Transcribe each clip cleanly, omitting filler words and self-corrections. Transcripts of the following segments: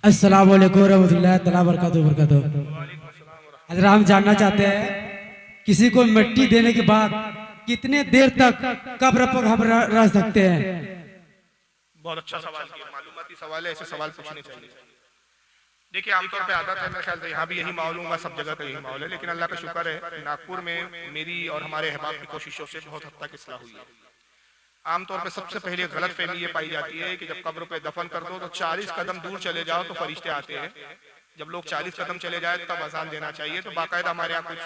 अस्सलाम वालेकुम रहमतुल्लाहि तआला बरकातहू। हज़रत हम जानना चाहते हैं किसी को मिट्टी देने के बाद कितने देर तक कब्र पर हम रह सकते हैं। बहुत अच्छा सवाल किया, मालूमाती सवाल है, ऐसे सवाल पूछने चाहिए। देखिए आमतौर पे आदत है, मेरे ख्याल से यहाँ भी यही माहौल होगा, सब जगह का यही माहौल है, लेकिन अल्लाह का शुक्र है नागपुर में मेरी और हमारे अहबाब की कोशिशों से बहुत हद तक इस्लाह हुई है। आमतौर पे सबसे पहले गलत फहमी ये पाई जाती है कि जब कब्र पे दफन कर दो तो 40 कदम दूर चले जाओ तो फरिश्ते आते हैं। जब लोग 40 कदम चले जाए तब अजान देना चाहिए। तो बाकायदा हमारे यहाँ कुछ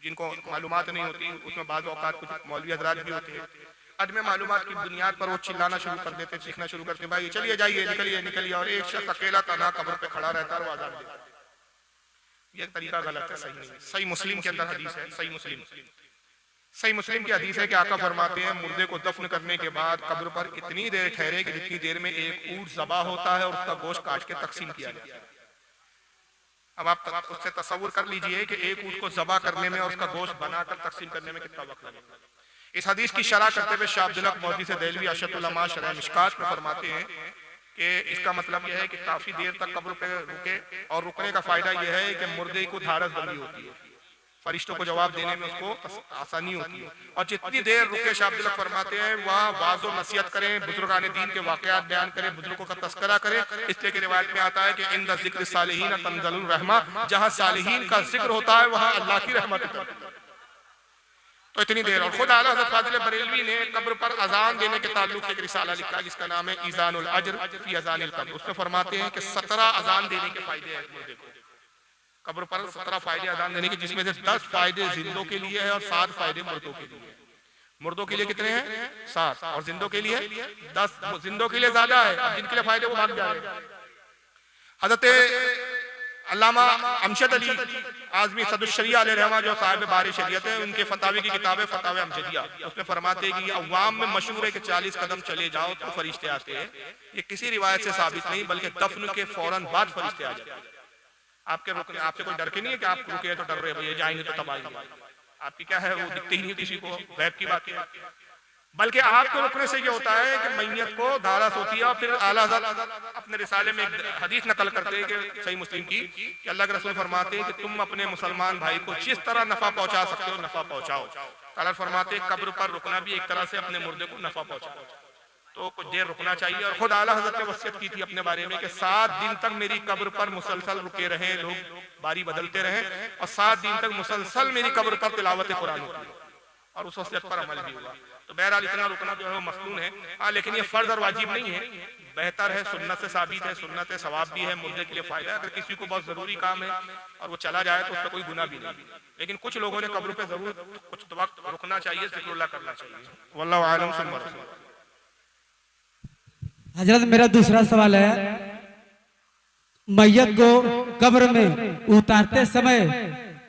जिनको मालूमात नहीं होती, उसमें बाज़ औक़ात कुछ मौलवी हज़रात भी होते हैं, अदम मालूमात की बुनियाद पर वो चिल्लाना शुरू कर देते, चीखना शुरू करते, भाई चलिए जाइए, निकलिए निकलिए, और एक शख्स अकेला तना कब्र पे खड़ा रहता है और आजान देता है। ये तरीका गलत है, सही नहीं है। सही मुस्लिम के अंदर हदीस है, सही मुस्लिम की हदीस है कि आका फरमाते हैं मुर्दे को दफन करने के बाद कब्र पर इतनी देर ठहरे कि जितनी देर में एक ऊंट ज़बा होता है और उसका गोश्त काट के तकसीम किया जाता है। अब आप उससे तसव्वुर कर लीजिए कि एक ऊंट को ज़बा करने में और उसका गोश्त बनाकर तकसीम करने में कितना वक्त लगेगा। इस हदीस की शरह करते हुए शाह अब्दुल हक मौदी से देलवी अशतुल उलमा शरह मिशकात में फरमाते हैं कि इसका मतलब यह है कि काफी देर तक कब्र पे रुके, और रुकने का फायदा यह है कि मुर्दे को धारस बंदी होती है, फरिश्तों को जवाब देने में उसको आसानी होती है। और जितनी देर रुके, शाह अब्दुल हक फरमाते हैं, वहाँ वाज़ो नसीहत करें, बुजुर्गान दीन के वाक़यात बयान करें, बुजुर्गों का तस्करा करें। इसलिए कि रिवायत में आता है कि इंद ज़िक्र सालिहीन तंज़लुर रहमा, जहाँ सालिहीन का जिक्र होता है वहाँ अल्लाह की रहमत होती है। तो इतनी देर। और खुद आला हज़रत फाज़िल बरेलवी ने कब्र पर अजान देने के ताल्लुक से एक रिसाला लिखा जिसका नाम है ईज़ानुल अज्र फी अज़ानिल कब्र। उसमें फरमाते हैं कि 17 अजान देने के फायदे हैं मुर्दे को। कब्र पर 17 फायदे अजान देने के, जिसमें से 10 फायदे जिंदों के लिए है और 7 फायदे मुर्दों के लिए। मुर्दों के लिए कितने हैं? 7, और जिंदों के लिए 10। जिंदों के लिए ज्यादा है, अब जिनके लिए फायदे वो भाग जाएंगे। हज़रत अल्लामा अमजद अली आज़मी सदुश्शरिया अलैहि रहमा जो साहिब बार शरीयत है, उनके फतावे की किताब है फतावे अमजदिया, उसमें फरमाते हैं कि अवाम में मशहूर है कि 40 कदम चले जाओ तो फरिश्ते आते हैं। ये किसी रिवायत से साबित नहीं, बल्कि दफन के फौरन बाद फरिश्ते आ जाते हैं। आपके रुकने, आपसे कोई डर के नहीं है कि आप रुके तो डर रहे भैया जाएंगे तो तब आएंगे, आपकी क्या है, वो दिखते ही नहीं किसी को, गैब की बात है। बल्कि आपको रुकने से ये होता है कि मैयत को धारस होती है। और फिर आला हज़रत अपने रिसाले में एक हदीस नकल करते हैं कि सही मुस्लिम की, कि अल्लाह के रसूल फरमाते हैं कि तुम अपने मुसलमान भाई को जिस तरह नफा पहुंचा सकते हो नफा पहुंचाओ। ताला फरमाते हैं कब्र पर रुकना भी एक तरह से अपने मुर्दे को नफा पहुंचाओ, तो कुछ देर रुकना चाहिए। और खुद आला हज़रत ने वसीयत की थी अपने बारे में कि 7 दिन तक मेरी कब्र पर मुसलसल रुके रहे लोग, बारी बदलते रहे, और 7 दिन तक मुसलसल मेरी कब्र पर तिलावत कुरान होती है, और उस वसीयत पर अमल भी हुआ। तो बहरहाल इतना रुकना जो है वो मसनून है, हाँ, लेकिन ये फर्ज और वाजिब नहीं है, बेहतर है, सुन्नत से साबित है, सुन्नत है, सवाब भी है, मुर्दे के लिए फायदा है। अगर किसी को बहुत जरूरी काम है और वो चला जाए तो उसका कोई गुनाह भी नहीं। लेकिन कुछ लोगों ने कब्र पे जरूर कुछ वक्त रुकना चाहिए, ज़िक्रुल्लाह करना चाहिए। वल्लाहु आलम सुम्मा रसूल। हजरत मेरा दूसरा सवाल है, मैयत को कब्र में उतारते समय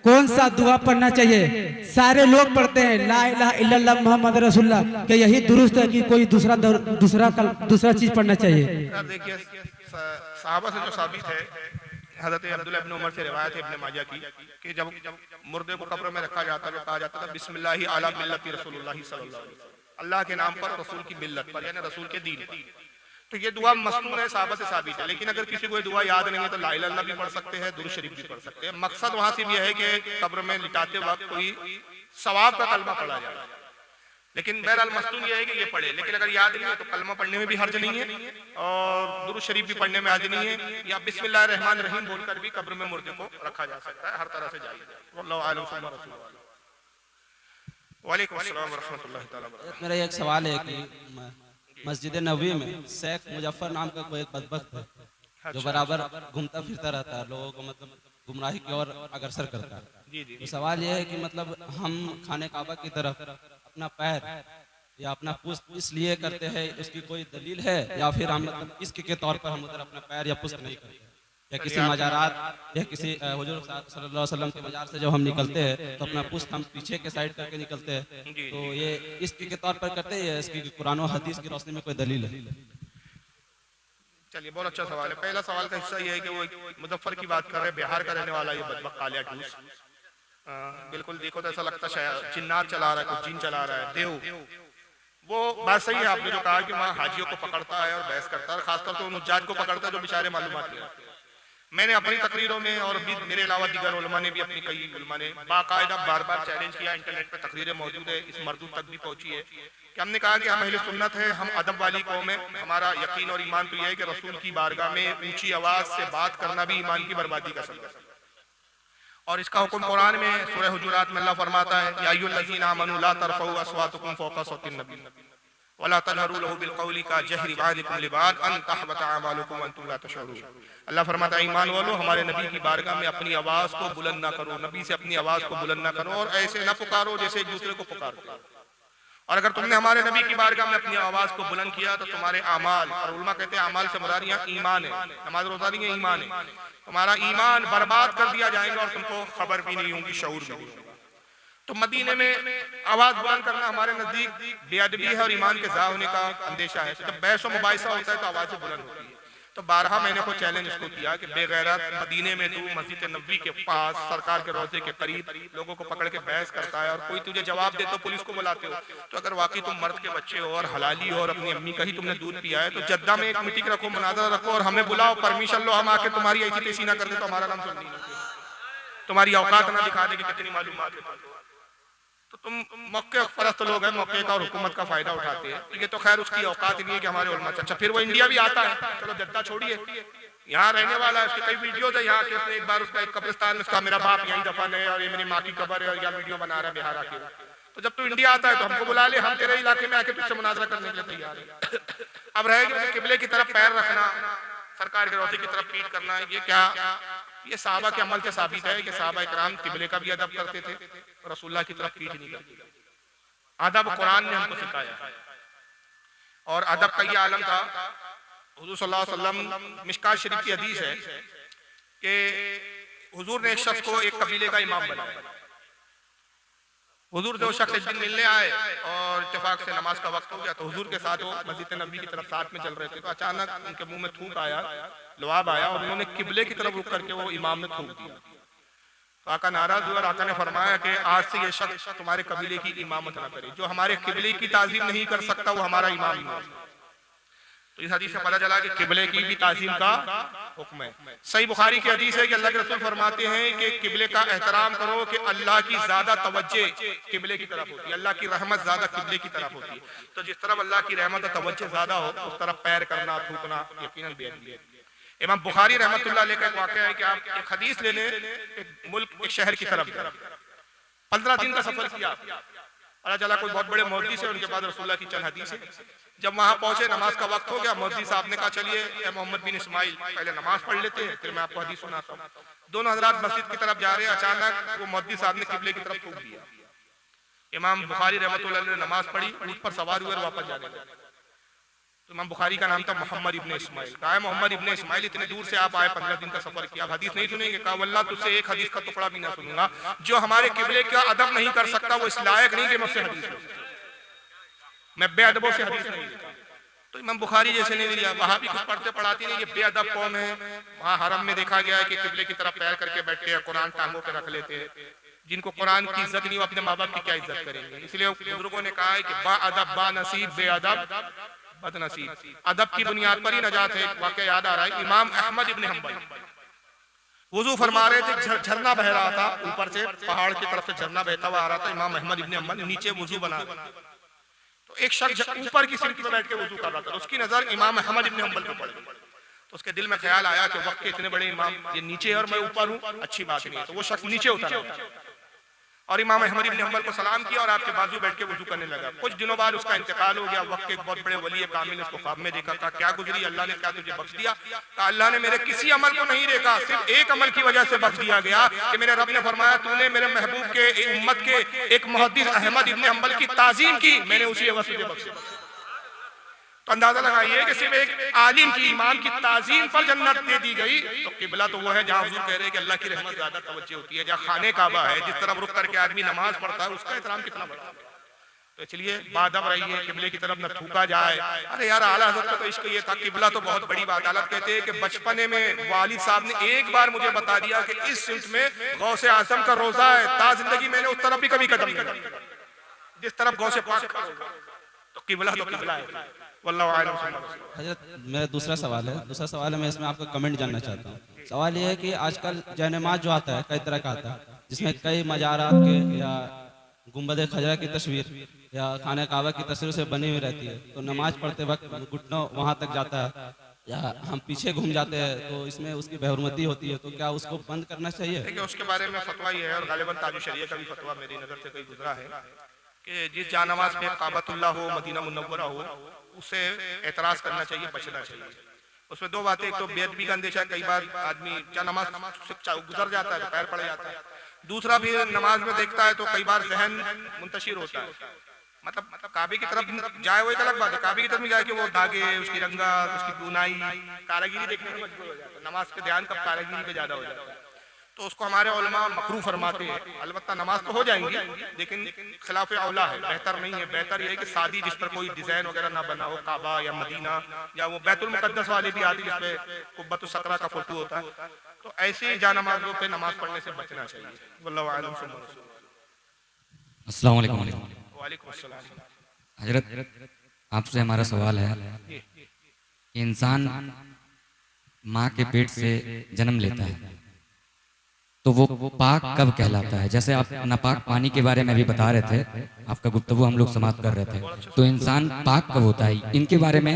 कौन सा दुआ पढ़ना चाहिए? सारे लोग पढ़ते हैं ला इलाहा इल्लल्लाह मुहम्मद रसूलुल्लाह, क्या यही दुरुस्त है कि कोई दूसरा चीज पढ़ना चाहिए? देखिए सहाबा से जो साबित है, हज़रत अब्दुल्लाह इब्न उमर से रिवायत है इब्न माजा की, कि जब मुर्दे को कब्र में रखा जाता तो कहा जाता था बिस्मिल्लाहि अला मिल्लति रसूलुल्लाह सल्लल्लाहु अलैहि वसल्लम, अल्लाह के नाम पर, रसूल की मिल्लत पर, यानी रसूल के दीन पर। तो ये दुआ मसनून है, सहाबा से साबित है। लेकिन अगर किसी को ये दुआ याद नहीं है तो ला इलाहा इल्लल्लाह भी पढ़ सकते हैं, दुरूद शरीफ भी पढ़ सकते हैं। मकसद वहां सिर्फ यह है कि कब्र में लिटाते वक्त कोई सवाब का कलमा पढ़ा जाए। लेकिन बहरहाल मसनून यह है कि ये पढ़े, लेकिन अगर याद नहीं है तो कलमा पढ़ने में भी हर्ज नहीं है, और दुरूद शरीफ भी पढ़ने में हर्ज नहीं है, या बिस्मिल्लाहिर रहमानिर रहीम बोलकर भी कब्र में मुर्दे को रखा जा सकता है, हर तरह से जायज़ है। वल्लाहु आलम सुम्मा रसूल। वालेकुम अस्सलाम व रहमतुल्लाहि तआला व बरकातहू। मेरा एक सवाल है कि मस्जिद नबवी में शेख मुजफ्फर नाम का कोई एक बदबख्त है जो बराबर घूमता फिरता रहता है, लोगों को मतलब गुमराही की ओर अग्रसर करता है। तो सवाल यह है कि मतलब हम खाने काबा की तरफ अपना पैर या अपना पुष्ट इसलिए करते हैं, उसकी कोई दलील है, या फिर हम मतलब इश्क के तौर पर हम उधर अपना पैर या पुष्ट नहीं करते, या किसी मजारात या किसी हुजूर सल्लल्लाहु अलैहि वसल्लम के मजार से जब हम निकलते हैं तो अपना पुष्ट हम पीछे के साइड करके निकलते हैं, तो ये इश्क के तौर पर करते हैं, इसकी कुरान और हदीस की रोशनी में कोई दलील है? चलिए, बहुत अच्छा सवाल है। पहला सवाल का हिस्सा ये है कि वो मुजफ्फर की बात कर रहे हैं, बिहार का रहने वाला ये बदबख्त कालिया टूस, बिल्कुल देखो तो ऐसा लगता है जिन्नात चला रहा है, कुछ जिन चला रहा है, देव। वो बात सही है आपने जो कहा कि वहाँ हाजियों को पकड़ता है और बहस करता है, खासतौर पर उन हुज्जाज को पकड़ता है जो बेचारे मालूमात नहीं रखते। मैंने अपनी तकरीरों में और भी मेरे अलावा दीगर उलमा ने भी अपनी कई उलमा ने बाकायदा बार बार चैलेंज किया, इंटरनेट पर तकरीरें मौजूद है, इस मर्दूद तक भी पहुंची है कि हमने कहा कि हम अहले सुन्नत है, हम अदब वाली कौम है, हमारा यकीन और ईमान तो यह है कि रसूल की बारगाह में ऊंची आवाज से बात करना भी ईमान की बर्बादी का सबब है। और इसका हुक्म कुरान में सूरह हुजुरात में अल्लाह फरमाता है, या अय्युहल्लज़ीना आमनू ला तरफ़ऊ अस्वातकुम फ़ौक़ा सौतिन नबी वला तजहरू लहू बिलक़ौलि का जहरि बादिकुम लिबाद अन तहबत अमालुकुम व अंतुम ला तशऊरून। अल्लाह फरमाता है, ईमान वालों, हमारे नबी की बारगाह में अपनी आवाज को बुलंद ना करो, नबी से अपनी आवाज को बुलंद ना करो और ऐसे ना पुकारो जैसे एक दूसरे को पुकारते हो। और अगर तुमने हमारे नबी की बारगाह में अपनी आवाज को बुलंद किया तो तुम्हारे अमाल, और उलमा कहते हैं अमाल से मुराद यहाँ ईमान है, नमाज रोजा नहीं है, ईमान है, तुम्हारा ईमान बर्बाद कर दिया जाएगा और तुमको खबर भी नहीं होगी, शऊर भी नहीं होगा। तो मदीने में आवाज बुलंद करना हमारे नजदीक बेअदबी है और ईमान के ज़ाया होने का अंदेशा है। जब बहस व मुबाहिसा होता है तो आवाज़ बुलंद होती है। तो बारहा मैंने को चैलेंज इसको किया कि बेगैरत मदीने में तू मस्जिद नबी के पास सरकार के रोजे के करीब लोगों को पकड़ के बहस करता है और कोई तुझे जवाब दे तो पुलिस को बुलाते हो। तो अगर वाकई तुम मर्द के बच्चे हो और हलाली हो और अपनी अम्मी का ही तुमने दूध पिया है तो जद्दा में एक मीटिंग रखो, मुनाज़रा रखो और हमें बुलाओ, परमिशन लो, हम आके तुम्हारी ऐसी तेजी ना कर दे तो हमारा नाम सुन नहीं, तुम्हारी औकात ना दिखा दे कि कितनी मालूमात है। तो तुम मौके परस्त लोग हैं, मौके का और हुकूमत का फायदा उठाते हैं। ये तो खैर उसकी औकात नहीं है कि हमारे उलमा। अच्छा, फिर वो इंडिया भी आता है, चलो जद्दा छोड़िए, यहाँ रहने वाला है, उसके कई वीडियोज है यहाँ के, उसने एक बार उसका एक कब्रिस्तान में उसका मेरा बाप यहीं दफन है और ये मेरी माँ की कब्र है और यह वीडियो बना रहा है बिहार आके। तो जब तू इंडिया आता है तो हमको बुला ले, हम तेरे इलाके में आके तुझसे मुनाजरा करने के लिए तैयार है। अब रहेगा किबले की तरफ पैर रखना, सरकार के रोजे की तरफ पीठ करना, ये क्या, ये साहबा के अमल से साबित है कि साहबा इकराम किबले का भी अदब करते थे, रसूलुल्लाह की तरफ पीठ नहीं करते। अदब कुरान ने हमको सिखाया और अदब का ये आलम था। हुजूर सल्लल्लाहु अलैहि वसल्लम, मिशकात शरीफ की हदीस है कि हुजूर ने एक शख्स को एक कबीले का इमाम बनाया। हुजूर जो शख्स एक दिन मिलने आए और इत्तेफाक से नमाज का वक्त हो गया तो हुजूर के साथ वो मस्जिद नबी की तरफ साथ में चल रहे थे तो अचानक उनके मुंह में थूक आया, लुआब आया और उन्होंने किबले की तरफ रुक करके वो इमाम ने थूक दिया। तो आका नाराज हुआ और आका ने फरमाया कि आज से ये शख्स तुम्हारे कबीले की इमामत ना करे, जो हमारे किबले की ताजीम नहीं कर सकता वो हमारा इमाम नहीं। तो इस हदीस से पता चला कि किबले की भी ताजीम का हुक्म है। सही बुखारी की हदीस है कि अल्लाह के रसूल फरमाते हैं कि किबले का एहतराम करो कि अल्लाह की ज्यादा तवज्जो किबले की तरफ होती है, अल्लाह की रहमत ज्यादा किबले की तरफ होती है। तो जिस तरफ अल्लाह की रहमत और तवज्जो ज्यादा हो उस तरफ पैर करना, थूकना यकीनन बेअदबी है। इमाम बुखारी रहमतुल्लाह अलैह का एक वाक़या है कि आप एक हदीस लेने एक मुल्क, एक शहर की तरफ 15 दिन का सफर किया, पता चला कोई बहुत बड़े मौलवी से, उनके बाद रसूलुल्लाह की चंद हदीस है। जब वहां पहुंचे नमाज का वक्त हो गया, मौलवी साहब ने कहा चलिए ए मोहम्मद बिन इस्माइल पहले नमाज पढ़ लेते हैं फिर मैं आपको हदीस सुनाता हूँ। दोनों हजरात मस्जिद की तरफ जा रहे हैं, अचानक वो मौलवी साहब ने किबले की तरफ थूक दिया। इमाम बुखारी रहमतुल्लाह अलैह ने नमाज पढ़ी, ऊँट पर सवार हुए और वापस जाने लगे। तो इमाम बुखारी का नाम था मोहम्मद इब्ने इस्माइल। कहा है मोहम्मद इब्ने इस्माइल इतने दूर से आप आए, 15 दिन का सफर किया, आप हदीस नहीं सुनेंगे? कहा वल्लाह तुझसे एक हदीस का टुकड़ा भी ना सुनूंगा। जो हमारे किबले का अदब नहीं कर सकता वो इस लायक नहीं कि मैं उससे हदीस लूं, मैं बेअदबों से हदीस नहीं लेता। तो इमाम बुखारी जैसे नहीं लिया, वहां भी कुछ पढ़ते पढ़ाती नहीं, ये बेअदब कौम है। वहां हरम में देखा गया है कि किबले की तरफ पैर करके बैठते हैं, कुरान टांगों पे रख लेते हैं। जिनको कुरान की इज्जत नहीं, वो अपने माँ बाप की क्या इज्जत करेंगे? इसलिए बुजुर्गों ने कहा है कि बा अदब बा नसीब, बेअदब बदनसीब। अदब की बुनियाद पर ही नजात है। वाकया याद आ रहा है, इमाम अहमद इब्ने हम्बल वुजू फरमा रहे थे, झरना बह रहा था ऊपर से, पहाड़ की तरफ से झरना बहता हुआ आ रहा था। इमाम अहमद इब्ने हम्बल नीचे वुजू बना रहे थे, तो एक शख्स ऊपर की सीढ़ी पर बैठ के वुजू कर रहा था, उसकी नजर इमाम अहमद इब्ने हम्बल पे पड़ गई। तो उसके दिल में ख्याल आया कि वक्त के इतने बड़े इमाम ये नीचे और मैं ऊपर हूँ, अच्छी बात नहीं है। तो वो शख्स नीचे उतर और इमाम अहमद इब्ने हम्बल को सलाम किया और आपके बाजू बैठ के वुजू करने लगा। कुछ दिनों बाद उसका इंतकाल हो गया। वक्त के एक बहुत बड़े वली कामिल ने उसको ख्वाब में देखा। कहा क्या गुजरी, अल्लाह ने क्या तुझे बख्श दिया? कहा अल्लाह ने मेरे किसी अमल को नहीं देखा, सिर्फ एक अमल की वजह से बख्श दिया गया कि मेरे रब ने फरमाया तूने मेरे महबूब के उम्मत के एक मुहद्दिस अहमद इब्ने हम्बल की ताजीम की, मैंने उसी वजह से तुझे बख्शा। तो अंदाजा लगाइए कि सिर्फ एक आलिम की, इमाम की ताजीम पर जन्नत दे दी गई। तो किबला तो वो है जहाँ हुजूर कह रहे हैं कि अल्लाह की रहमत ज्यादा तवज्जो होती है, जहाँ खाने काबा है, जिस तरफ रुक करके आदमी नमाज पढ़ता है उसका एहतराम कितना बड़ा है। तो इसलिए बादब रहिए, किबले की तरफ न थूका जाए। अरे यार आला हज़रत का तो इश्क ये था, किबला तो बहुत बड़ी बात। आलत कहते हैं कि बचपने में वालिद साहब ने एक बार मुझे बता दिया कि इस सिल्ट में गौसे आजम का रोजा है, ता जिंदगी मैंने उस तरफ भी कभी कदम नहीं रखा जिस तरफ गौसे पाक का। तो किबला है। वल्लाहु आलम। हजरत मेरा दूसरा सवाल है, मैं इसमें आपका कमेंट जानना चाहता हूँ। सवाल ये है कि आजकल जयनमाज जो आता है कई तरह का आता है, जिसमें कई मजारात के या गुंबद खजरा की तस्वीर या खाने काबा की तस्वीर से बनी हुई रहती है, तो नमाज पढ़ते वक्त घुटनों वहाँ तक जाता है या हम पीछे घूम जाते हैं, तो इसमें उसकी बेहुरमती होती है, तो क्या उसको बंद करना चाहिए? देखिए उसके बारे में फतवा ये है, और गालिबन ताजु शरिया का भी फतवा मेरी नज़र से कहीं गुजरा है कि जिस जानमाज पे काबतुल्लाह हो, मदीना मुनव्वरा हो, उसे एतराज़ करना चाहिए, बचना चाहिए। उसमें दो बातें, एक तो बेअदबी का अंदेशा, कई बार आदमी जानमाज से गुजर जाता है तो पैर पड़ जाता है। दूसरा भी नमाज में देखता है तो कई बार जहन मुंतशिर होता है, मतलब काबे की तरफ जाए वो एक अलग बात है, काबे की तरफ में जाए कि वो धागे, उसकी रंगत, उसकी बुनाई, कारागिरी देखने में मजबूर हो जाता है। नमाज के ध्यान कब कारागिरी पे ज्यादा हो जाता है, तो उसको हमारे उलमा मकरूह फरमाते हैं। अलबत्ता नमाज तो हो जाएंगी, लेकिन खिलाफ औला है, बेहतर नहीं है। बेहतर यह है कि सादी, जिस पर कोई डिजाइन वगैरह ना बना हो, काबा या मदीना या वो बैतुल मुकद्दस वाली भी आती जिसपे कुब्बतु सकरा का फोटो होता है, तो ऐसी जानमाज़ों पे नमाज पढ़ने से बचना चाहिए। वल्लाहु आलम। अस्सलाम वालेकुम। वालेकुम अस्सलाम। हजरत आपसे हमारा सवाल है कि इंसान माँ के पेट से जन्म लेता है तो वो पाक कब कहलाता है? जैसे आप नापाक पानी के बारे में भी बता रहे थे, आपका गुफ्तगू हम लोग समाप्त कर रहे थे, तो इंसान पाक कब होता है, इनके बारे में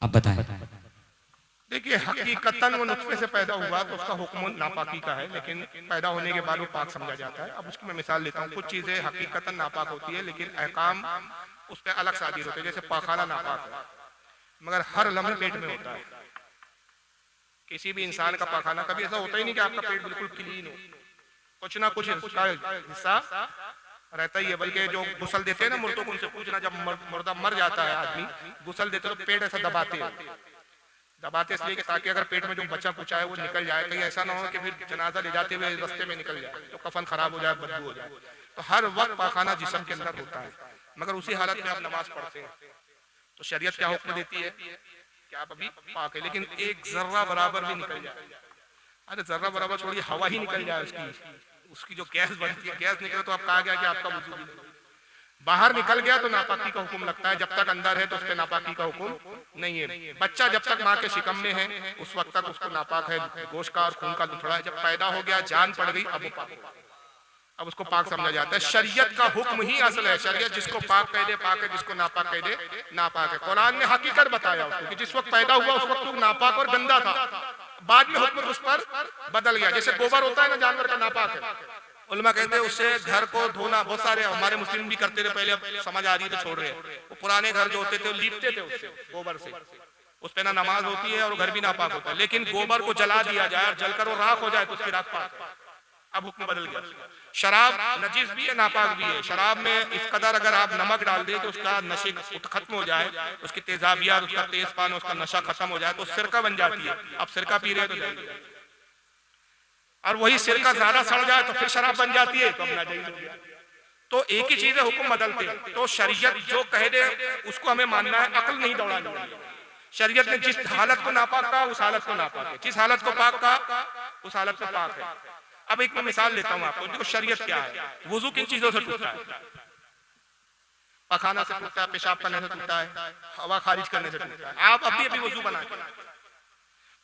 आप बताएं। देखिए हकीकतन वो नुत्फे से पैदा हुआ तो उसका हुक्म नापाकी का है, लेकिन पैदा होने के बाद वो पाक समझा जाता है। अब उसकी मैं मिसाल लेता हूँ। कुछ चीजें हकीकतन नापाक होती है लेकिन अहकाम उस पर अलग सादिर होते हैं। जैसे पाखाना नापाक है मगर हर लम्हे पेट में होता है। किसी भी इंसान का पाखाना कभी ऐसा होता ही नहीं कि आपका पेट बिल्कुल क्लीन हो, कुछ ना कुछ उसका हिस्सा रहता ही है। बल्कि जो गुसल देते हैं ना मुर्दों को, उनसे पूछना, जब मुर्दा मर जाता है आदमी, गुसल देते तो पेट ऐसा दबाते इसलिए कि ताकि अगर पेट में जो बचा कुचा है वो निकल जाए। कहीं ऐसा ना हो कि फिर जनाजा ले जाते हुए रास्ते में निकल जाए तो कफन खराब हो जाए, बदबू हो जाए। तो हर वक्त पाखाना जिस्म के अंदर होता है, मगर उसी हालत में आप नमाज पढ़ते हैं तो शरीयत क्या हुक्म देती है कि आप अभी पाक है, लेकिन एक जर्रा बराबर भी निकल जाए, अरे जर्रा बराबर छोड़िए, हवा ही निकल जाए, उसकी जो गैस बनती है, गैस निकले तो आप कहा गया कि आपका वजू भी नहीं। बाहर निकल गया तो नापाकी का हुक्म लगता है, जब तक अंदर है तो उस पर नापाकी का हुक्म नहीं है। बच्चा जब तक माँ के शिकम में है उस वक्त तक उसको नापाक है, गोश्त का और खून का लुथड़ा है। जब पैदा हो गया, जान पड़ गई, अब वो पाक, अब उसको पाक समझा जाता है। शरीयत का हुक्म ही असल है। शरीयत जिसको पाक कह दे पाक है, जिसको नापाक कह दे नापाक है। कुरान ने हकीकत बताया उसको कि जिस वक्त पैदा हुआ उस वक्त वो नापाक और गंदा था, बाद में हुक्म उस पर बदल गया। जैसे गोबर होता है ना जानवर का, नापाक है, उलमा कहते हैं उससे घर को धोना, बहुत सारे हमारे मुस्लिम भी करते थे पहले, अब समझ आ रही है तो छोड़ रहे हैं। वो पुराने घर जो होते थे लीपते थे उससे, गोबर से, उस पे ना नमाज होती है और घर भी नापाक होता है। लेकिन गोबर को जला दिया जाए और जलकर वो राख हो जाए तो उसकी राख पाक है। अब हुक्म बदल गया। शराब नजीस भी है, नापाक भी है। शराब में इस कदर अगर आप नमक डाल दे तो उसका नशे खत्म हो जाए, उसकी तेजाबियत, उसका तेजपान, उसका नशा खत्म हो जाए तो सिरका बन जाती है। अब सिरका पी रहे तो, और वही सिरका ज्यादा सड़ जाए तो फिर शराब बन जाती है, तो अब नाजायज हो गया। तो एक ही चीज है, हुक्म बदलते हैं। तो शरीयत जो कह दे उसको हमें मानना है, अक्ल नहीं दौड़ानी है। शरीयत ने जिस हालत को नापाक कहा उस हालत को नापाक है, जिस हालत को पाक कहा उस हालत में पाक है। अब एक मैं मिसाल लेता हूं आपको। देखो शरीयत क्या है। वुजू किन चीजों से टूटता है? पखाना से टूटता है, पेशाब करने से टूटता है, हवा खारिज करने से टूटता है। आप अभी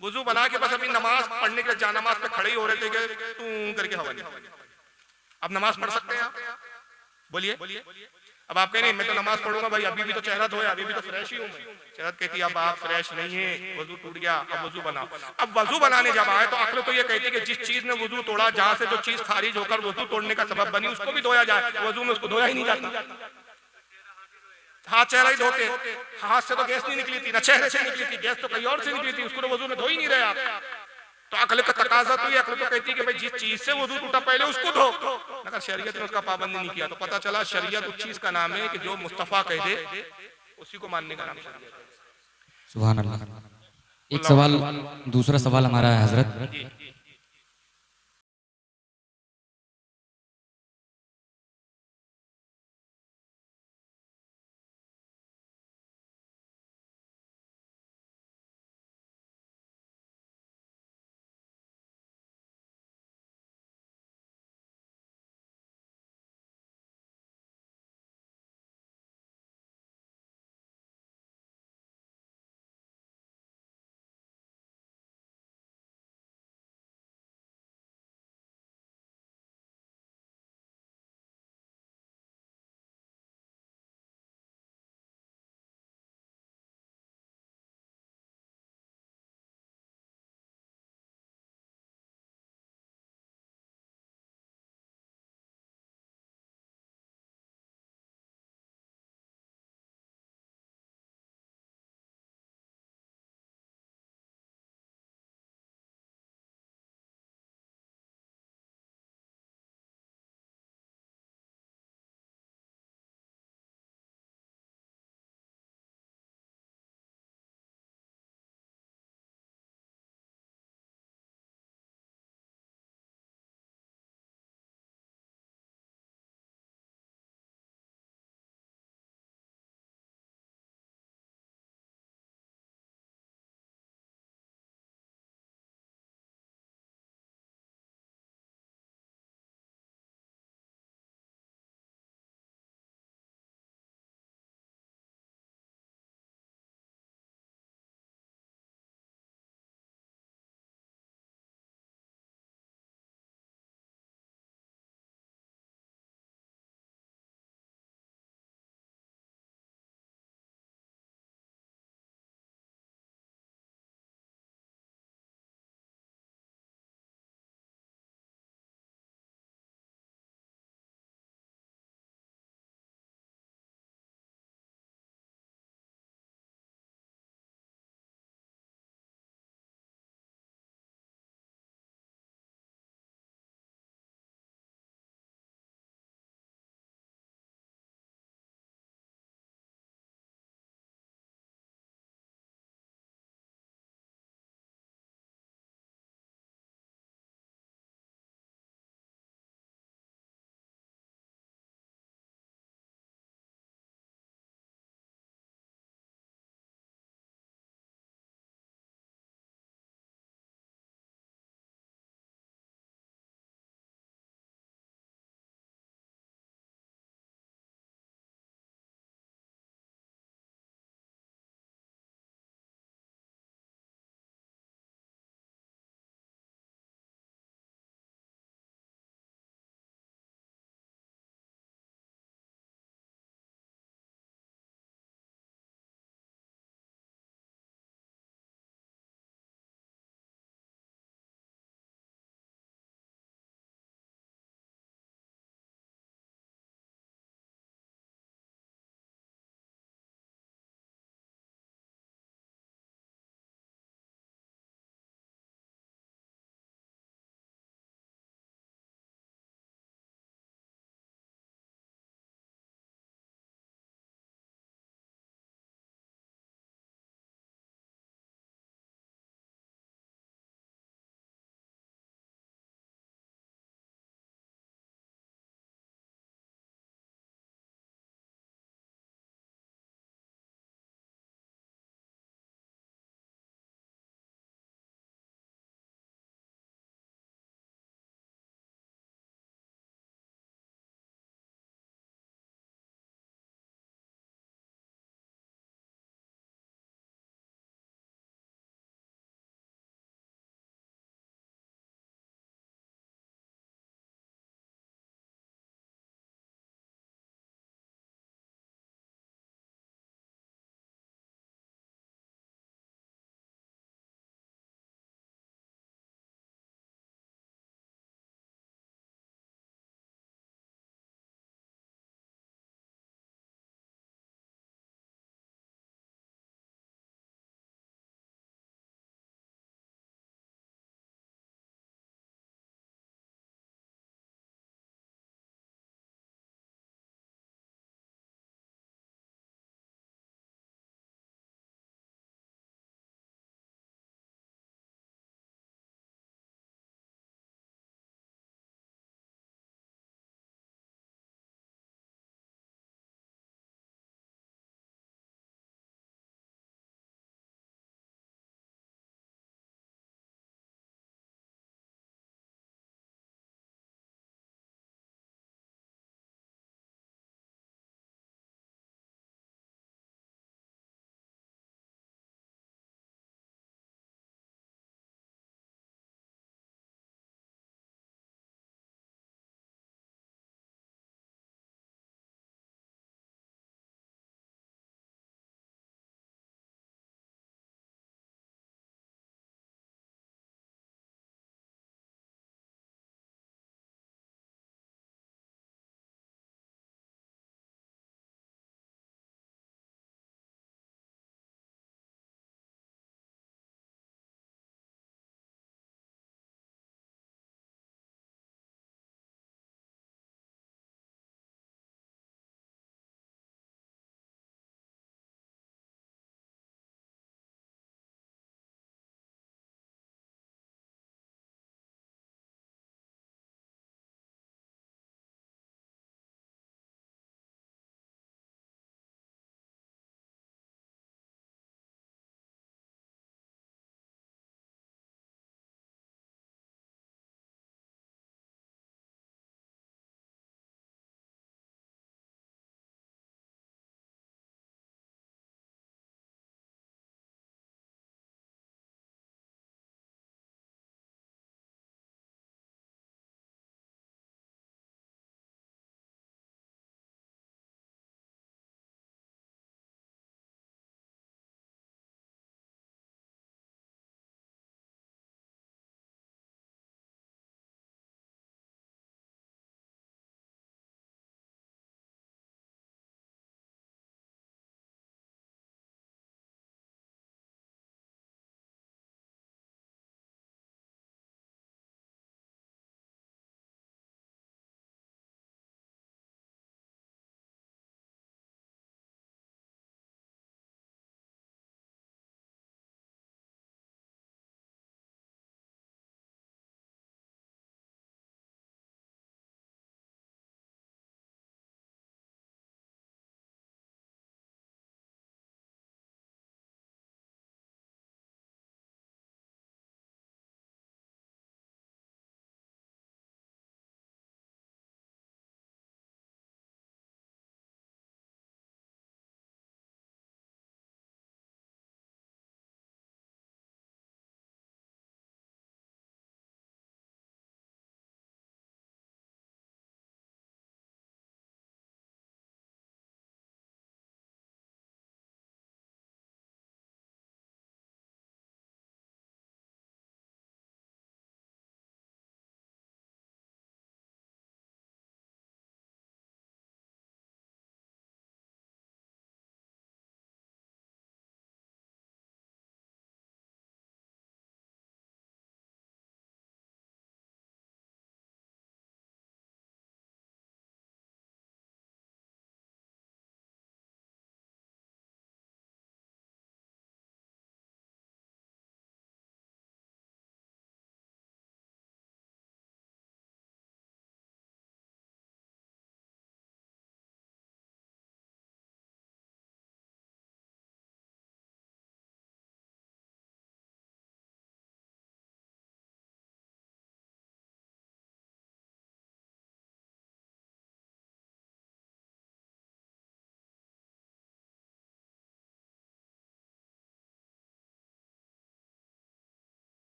वुजू बना के बस अभी नमाज पढ़ने के लिए जानमाज पे खड़े ही हो रहे थे कि तू करके हवा निकली। अब नमाज पढ़ सकते हैं आप? बोलिए। अब आप कह रहे हैं मैं तो नमाज पढ़ूंगा भाई, अभी भी तो चेहरा धोया, अभी भी तो फ्रेश ही हूँ। शरीयत कहती है अब आप फ्रेश नहीं है, वजू टूट गया, अब वजू बनाओ। अब वजू बनाने जब आए तो अक्ल तो ये कहती है कि जिस चीज ने वजू तोड़ा, जहां से जो चीज खारिज होकर वजू तोड़ने का सबब बनी, उसको भी धोया जाए। वजू में उसको धोया ही नहीं जाता। हाथ चेहरा ही धोते, हाथ से तो गैस नहीं निकली थी, न चेहरे से निकली थी, गैस तो कहीं और से निकली थी, उसको तो वजू में धो ही नहीं रहे आप। तो अक्ल का तकाजा तो ये, अक्ल तो कहती है कि भाई जिस चीज से वजू टूटा पहले उसको धो, मगर शरीयत ने उसका पाबंदी नहीं किया। तो पता चला शरीयत उस चीज का नाम है कि जो मुस्तफा कह दे उसी को मानने का नाम शरीयत है। सुभान अल्लाह। एक सवाल, दूसरा सवाल हमारा है हजरत